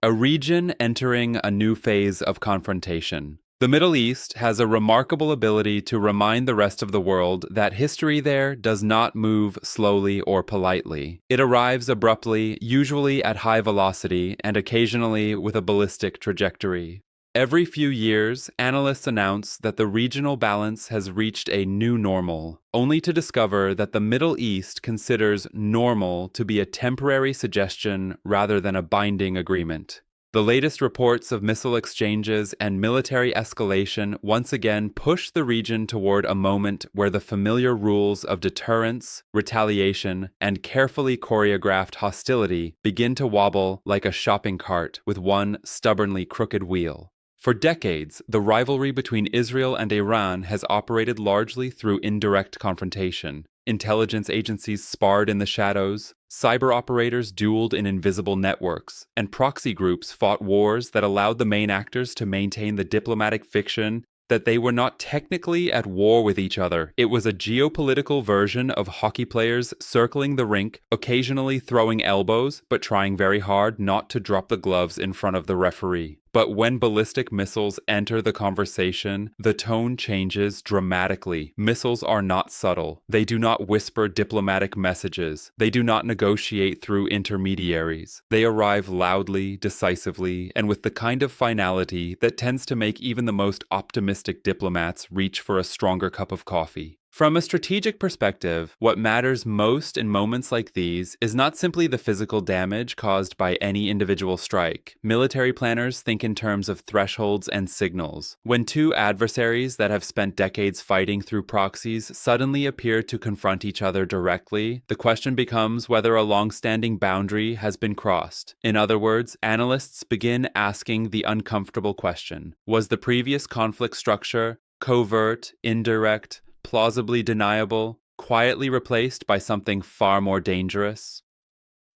a region entering a new phase of confrontation. The Middle East has a remarkable ability to remind the rest of the world that history there does not move slowly or politely. It arrives abruptly, usually at high velocity, and occasionally with a ballistic trajectory. Every few years, analysts announce that the regional balance has reached a new normal, only to discover that the Middle East considers normal to be a temporary suggestion rather than a binding agreement. The latest reports of missile exchanges and military escalation once again push the region toward a moment where the familiar rules of deterrence, retaliation, and carefully choreographed hostility begin to wobble like a shopping cart with one stubbornly crooked wheel. For decades, the rivalry between Israel and Iran has operated largely through indirect confrontation. Intelligence agencies sparred in the shadows, cyber operators dueled in invisible networks, and proxy groups fought wars that allowed the main actors to maintain the diplomatic fiction that they were not technically at war with each other. It was a geopolitical version of hockey players circling the rink, occasionally throwing elbows, but trying very hard not to drop the gloves in front of the referee. But when ballistic missiles enter the conversation, the tone changes dramatically. Missiles are not subtle. They do not whisper diplomatic messages. They do not negotiate through intermediaries. They arrive loudly, decisively, and with the kind of finality that tends to make even the most optimistic diplomats reach for a stronger cup of coffee. From a strategic perspective, what matters most in moments like these is not simply the physical damage caused by any individual strike. Military planners think in terms of thresholds and signals. When two adversaries that have spent decades fighting through proxies suddenly appear to confront each other directly, the question becomes whether a long-standing boundary has been crossed. In other words, analysts begin asking the uncomfortable question: was the previous conflict structure covert, indirect, plausibly deniable, quietly replaced by something far more dangerous?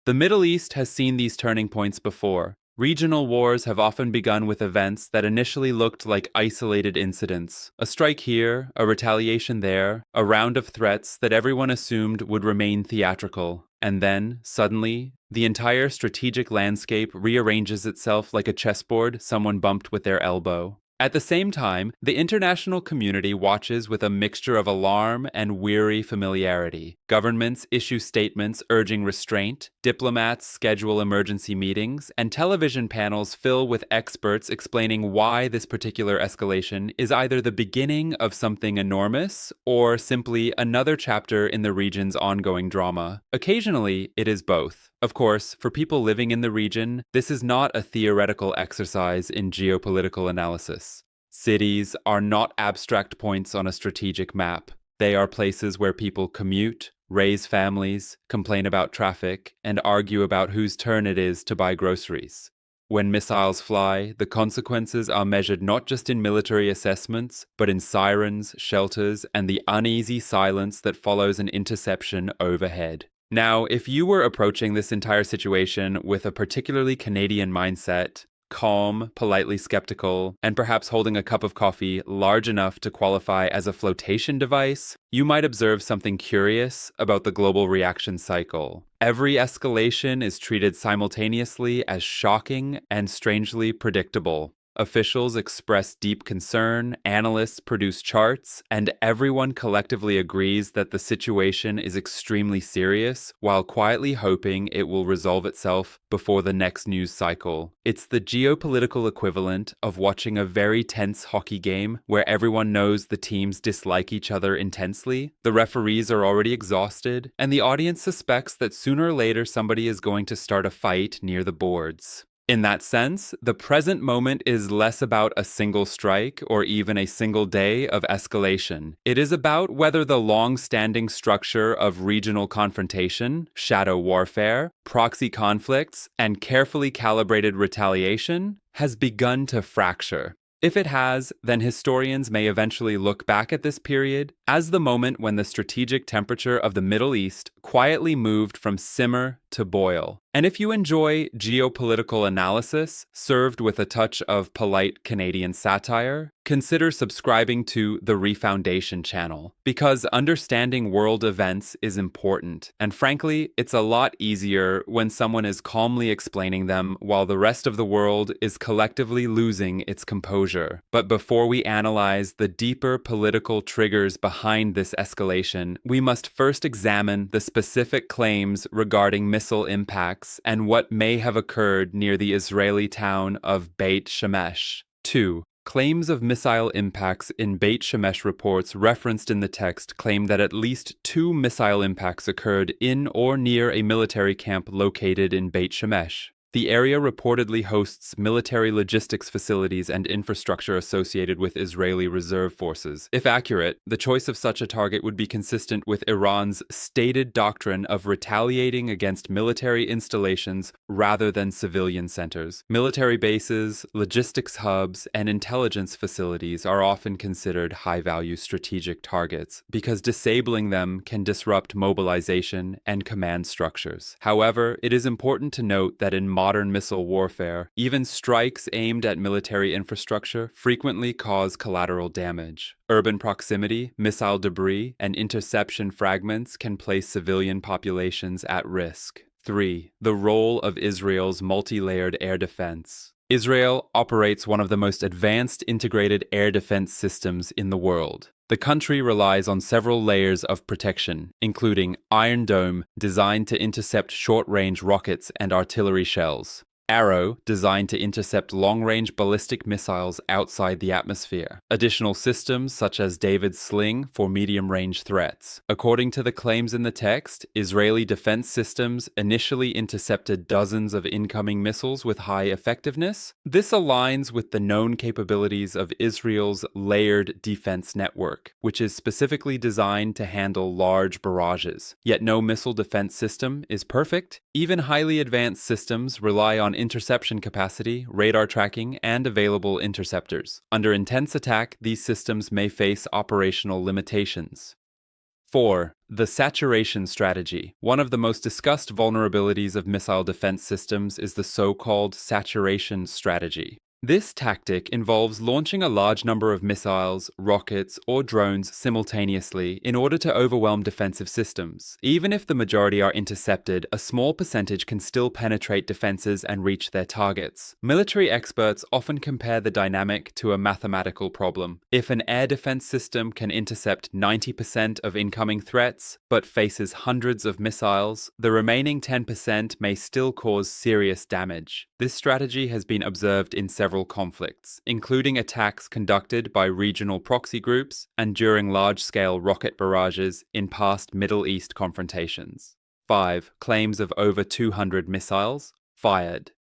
The Middle East has seen these turning points before. Regional wars have often begun with events that initially looked like isolated incidents. A strike here, a retaliation there, a round of threats that everyone assumed would remain theatrical. And then, suddenly, the entire strategic landscape rearranges itself like a chessboard someone bumped with their elbow. At the same time, the international community watches with a mixture of alarm and weary familiarity. Governments issue statements urging restraint, diplomats schedule emergency meetings, and television panels fill with experts explaining why this particular escalation is either the beginning of something enormous or simply another chapter in the region's ongoing drama. Occasionally, it is both. Of course, for people living in the region, this is not a theoretical exercise in geopolitical analysis. Cities are not abstract points on a strategic map. They are places where people commute, raise families, complain about traffic, and argue about whose turn it is to buy groceries. When missiles fly, the consequences are measured not just in military assessments, but in sirens, shelters, and the uneasy silence that follows an interception overhead. Now, if you were approaching this entire situation with a particularly Canadian mindset, calm, politely skeptical, and perhaps holding a cup of coffee large enough to qualify as a flotation device, you might observe something curious about the global reaction cycle. Every escalation is treated simultaneously as shocking and strangely predictable. Officials express deep concern, analysts produce charts, and everyone collectively agrees that the situation is extremely serious, while quietly hoping it will resolve itself before the next news cycle. It's the geopolitical equivalent of watching a very tense hockey game where everyone knows the teams dislike each other intensely, the referees are already exhausted, and the audience suspects that sooner or later somebody is going to start a fight near the boards. In that sense, the present moment is less about a single strike or even a single day of escalation. It is about whether the long-standing structure of regional confrontation, shadow warfare, proxy conflicts, and carefully calibrated retaliation has begun to fracture. If it has, then historians may eventually look back at this period as the moment when the strategic temperature of the Middle East quietly moved from simmer to boil. And if you enjoy geopolitical analysis served with a touch of polite Canadian satire, consider subscribing to the REFOUNDATION channel, because understanding world events is important, and frankly, it's a lot easier when someone is calmly explaining them while the rest of the world is collectively losing its composure. But before we analyze the deeper political triggers behind this escalation, we must first examine the specific claims regarding missile impacts and what may have occurred near the Israeli town of Beit Shemesh. 2. Claims of missile impacts in Beit Shemesh reports referenced in the text claim that at least 2 missile impacts occurred in or near a military camp located in Beit Shemesh. The area reportedly hosts military logistics facilities and infrastructure associated with Israeli reserve forces. If accurate, the choice of such a target would be consistent with Iran's stated doctrine of retaliating against military installations rather than civilian centers. Military bases, logistics hubs, and intelligence facilities are often considered high-value strategic targets because disabling them can disrupt mobilization and command structures. However, it is important to note that in modern missile warfare, even strikes aimed at military infrastructure frequently cause collateral damage. Urban proximity, missile debris, and interception fragments can place civilian populations at risk. 3. The role of Israel's multi-layered air defense. Israel operates one of the most advanced integrated air defense systems in the world. The country relies on several layers of protection, including Iron Dome, designed to intercept short-range rockets and artillery shells; Arrow, designed to intercept long-range ballistic missiles outside the atmosphere; additional systems such as David's Sling for medium-range threats. According to the claims in the text, Israeli defense systems initially intercepted dozens of incoming missiles with high effectiveness. This aligns with the known capabilities of Israel's layered defense network, which is specifically designed to handle large barrages. Yet no missile defense system is perfect. Even highly advanced systems rely on interception capacity, radar tracking, and available interceptors. Under intense attack, these systems may face operational limitations. 4. The saturation strategy. One of the most discussed vulnerabilities of missile defense systems is the so-called saturation strategy. This tactic involves launching a large number of missiles, rockets, or drones simultaneously in order to overwhelm defensive systems. Even if the majority are intercepted, a small percentage can still penetrate defenses and reach their targets. Military experts often compare the dynamic to a mathematical problem. If an air defense system can intercept 90% of incoming threats, but faces hundreds of missiles, the remaining 10% may still cause serious damage. This strategy has been observed in several conflicts, including attacks conducted by regional proxy groups and during large-scale rocket barrages in past Middle East confrontations. 5. Claims of over 200 missiles fired.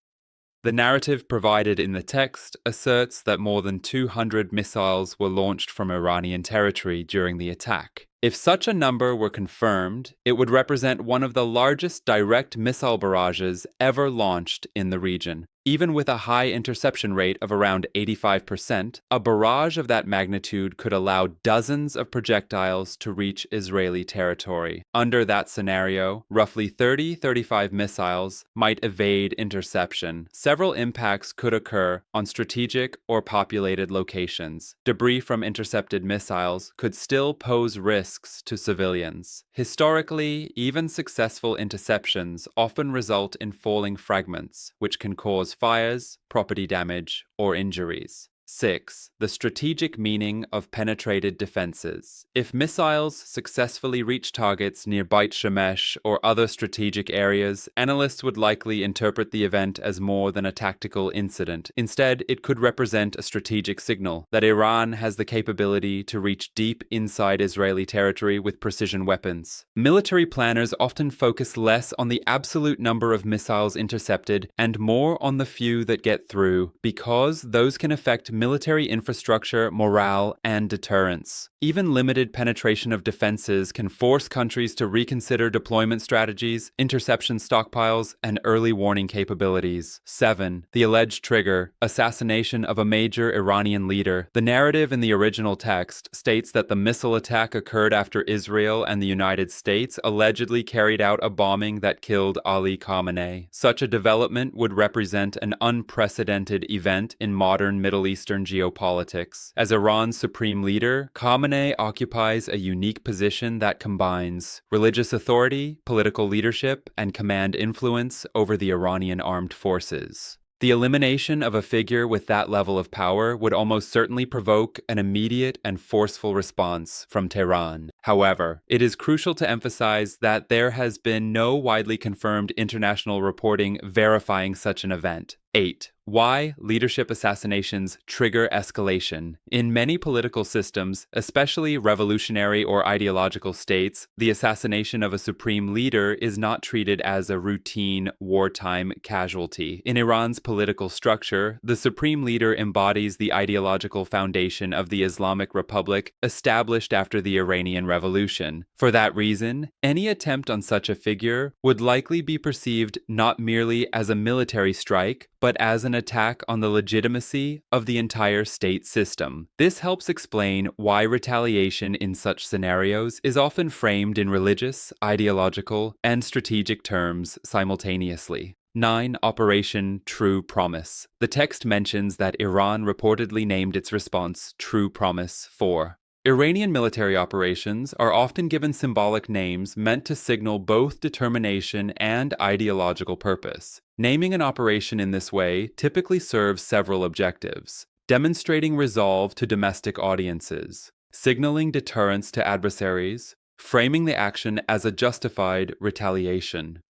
The narrative provided in the text asserts that more than 200 missiles were launched from Iranian territory during the attack. If such a number were confirmed, it would represent one of the largest direct missile barrages ever launched in the region. Even with a high interception rate of around 85%, a barrage of that magnitude could allow dozens of projectiles to reach Israeli territory. Under that scenario, roughly 30-35 missiles might evade interception. Several impacts could occur on strategic or populated locations. Debris from intercepted missiles could still pose risks to civilians. Historically, even successful interceptions often result in falling fragments, which can cause fires, property damage, or injuries. 6. The strategic meaning of penetrated defenses. If missiles successfully reach targets near Beit Shemesh or other strategic areas, analysts would likely interpret the event as more than a tactical incident. Instead, it could represent a strategic signal that Iran has the capability to reach deep inside Israeli territory with precision weapons. Military planners often focus less on the absolute number of missiles intercepted and more on the few that get through, because those can affect military infrastructure, morale, and deterrence. Even limited penetration of defenses can force countries to reconsider deployment strategies, interception stockpiles, and early warning capabilities. 7. The alleged trigger: assassination of a major Iranian leader. The narrative in the original text states that the missile attack occurred after Israel and the United States allegedly carried out a bombing that killed Ali Khamenei. Such a development would represent an unprecedented event in modern Middle Eastern geopolitics. As Iran's supreme leader, Khamenei occupies a unique position that combines religious authority, political leadership, and command influence over the Iranian armed forces. The elimination of a figure with that level of power would almost certainly provoke an immediate and forceful response from Tehran. However, it is crucial to emphasize that there has been no widely confirmed international reporting verifying such an event. 8. Why leadership assassinations trigger escalation. In many political systems, especially revolutionary or ideological states, the assassination of a supreme leader is not treated as a routine wartime casualty. In Iran's political structure, the supreme leader embodies the ideological foundation of the Islamic Republic established after the Iranian Revolution. For that reason, any attempt on such a figure would likely be perceived not merely as a military strike, but as an attack on the legitimacy of the entire state system. This helps explain why retaliation in such scenarios is often framed in religious, ideological, and strategic terms simultaneously. 9. Operation True Promise. The text mentions that Iran reportedly named its response True Promise 4. Iranian military operations are often given symbolic names meant to signal both determination and ideological purpose. Naming an operation in this way typically serves several objectives: demonstrating resolve to domestic audiences, signaling deterrence to adversaries, framing the action as a justified retaliation.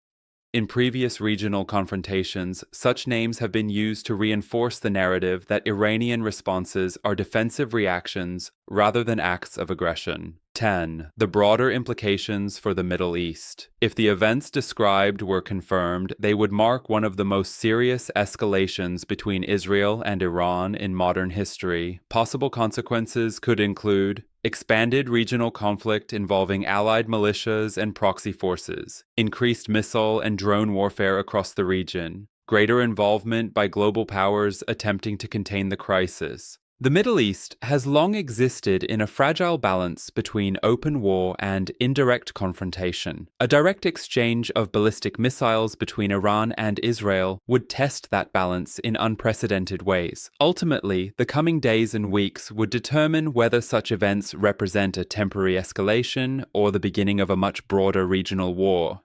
In previous regional confrontations, such names have been used to reinforce the narrative that Iranian responses are defensive reactions rather than acts of aggression. 10. The broader implications for the Middle East. If the events described were confirmed, they would mark one of the most serious escalations between Israel and Iran in modern history. Possible consequences could include expanded regional conflict involving allied militias and proxy forces, increased missile and drone warfare across the region, greater involvement by global powers attempting to contain the crisis. The Middle East has long existed in a fragile balance between open war and indirect confrontation. A direct exchange of ballistic missiles between Iran and Israel would test that balance in unprecedented ways. Ultimately, the coming days and weeks would determine whether such events represent a temporary escalation or the beginning of a much broader regional war.